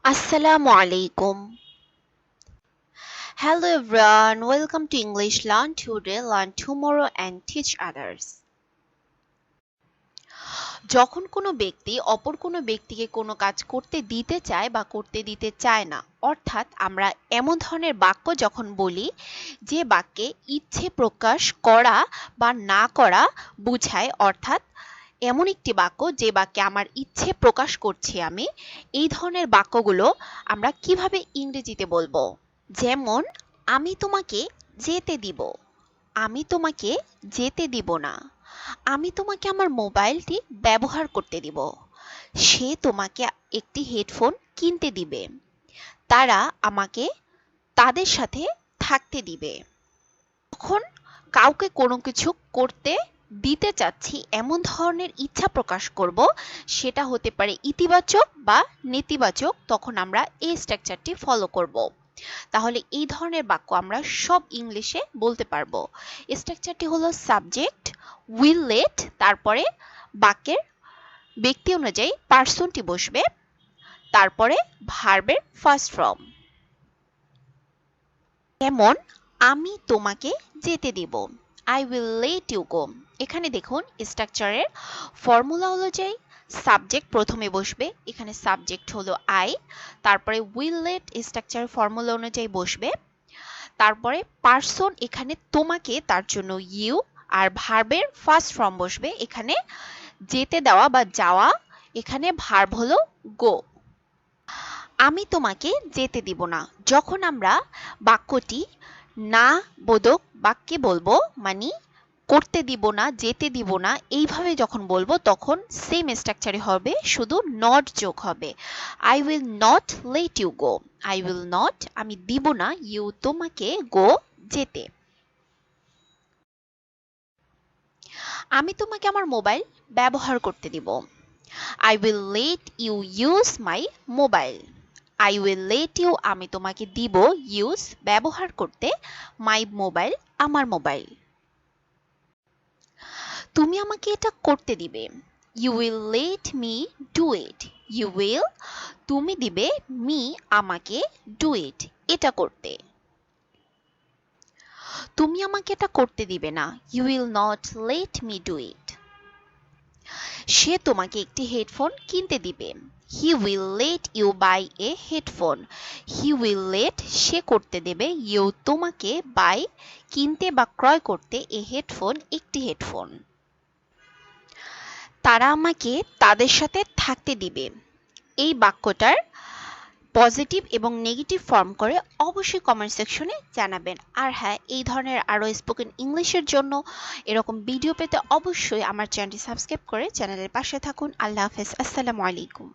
Assalamu alaikum. Hello everyone, welcome to English Learn Today, Learn Tomorrow and Teach Others. যখন কোনো ব্যক্তি অপর কোনো ব্যক্তিকে কোনো কাজ করতে দিতে চায় বা করতে দিতে চায় না, অর্থাৎ আমরা এমন ধরনের বাক্য যখন বলি যে বাক্যে ইচ্ছে প্রকাশ করা বা না করা বোঝায়, অর্থাৎ এমন একটি বাক্য যে বাক্যে আমার ইচ্ছে প্রকাশ করছি আমি, এই ধরনের বাক্যগুলো আমরা কিভাবে ইংরেজিতে বলবো? যেমন আমি তোমাকে যেতে দিব, আমি তোমাকে যেতে দিব না, আমি তোমাকে আমার মোবাইলটি ব্যবহার করতে দিব, সে তোমাকে একটি হেডফোন কিনতে দিবে, তারা আমাকে তাদের সাথে থাকতে দিবে। যখন কাউকে কোনো কিছু করতে দিতে চাচ্ছি, এমন ধরনের ইচ্ছা প্রকাশ করব, সেটা হতে পারে ইতিবাচক বা নেতিবাচক, তখন আমরা এই স্ট্রাকচারটি ফলো করব। তাহলে এই ধরনের বাক্য আমরা সব ইংলিশে বলতে পারবো। স্ট্রাকচারটি হলো সাবজেক্ট, উইল লেট, তারপরে বাক্যের ব্যক্তি অনুযায়ী পার্সনটি বসবে, তারপরে ভার্বের ফার্স্ট ফর্ম। যেমন আমি তোমাকে যেতে দিব, I will let you go. এখানে দেখুন স্ট্রাকচারের ফর্মুলা অনুযায়ী সাবজেক্ট প্রথমে বসবে, এখানে সাবজেক্ট হলো আই, তারপরে উইল লেট স্ট্রাকচারের ফর্মুলা অনুযায়ী বসবে, তারপরে পার্সন এখানে তোমাকে, তার জন্য ইউ, আর ভার্বের ফার্স্ট ফর্ম বসবে, এখানে যেতে দেওয়া বা যাওয়া, এখানে ভার্ব হলো গো। আমি তোমাকে যেতে দিব না, যখন আমরা বাক্যটি না বোধক বাক্যে বলবো, মানে করতে দিব না, যেতে দিব না, এইভাবে যখন বলবো তখন সেম স্ট্রাকচারে হবে, শুধু নট যোগ হবে। I will not let you go, I will not আমি দিব না, ইউ তোমাকে, গো যেতে। আমি তোমাকে আমার মোবাইল ব্যবহার করতে দিব, I will let you use my mobile. I will let you আমি তোমাকে দিব, ইউজ ব্যবহার করতে, মাই মোবাইল আমার মোবাইল। তুমি আমাকে এটা করতে দিবে, you will let me do it. You will তুমি দিবে, মি আমাকে, ডু ইট এটা করতে। তুমি আমাকে এটা করতে দিবে না, you will not let me do it. সে তোমাকে একটি হেডফোন কিনতে দিবে, he will let you buy a headphone. He will let সে করতে দেবে, ইউ তোমাকে, বাই কিনতে বা ক্রয় করতে, এ হেডফোন একটি হেডফোন। তারা আমাকে তাদের সাথে থাকতে দিবে। এই বাক্যটার পজিটিভ এবং নেগেটিভ ফর্ম করে অবশ্যই কমেন্ট সেকশনে জানাবেন। আর হ্যাঁ, এই ধরনের আরও স্পোকেন ইংলিশের জন্য এরকম ভিডিও পেতে অবশ্যই আমার চ্যানেলটি সাবস্ক্রাইব করে চ্যানেলের পাশে থাকুন। আল্লাহ হাফেজ, আসসালামু আলাইকুম।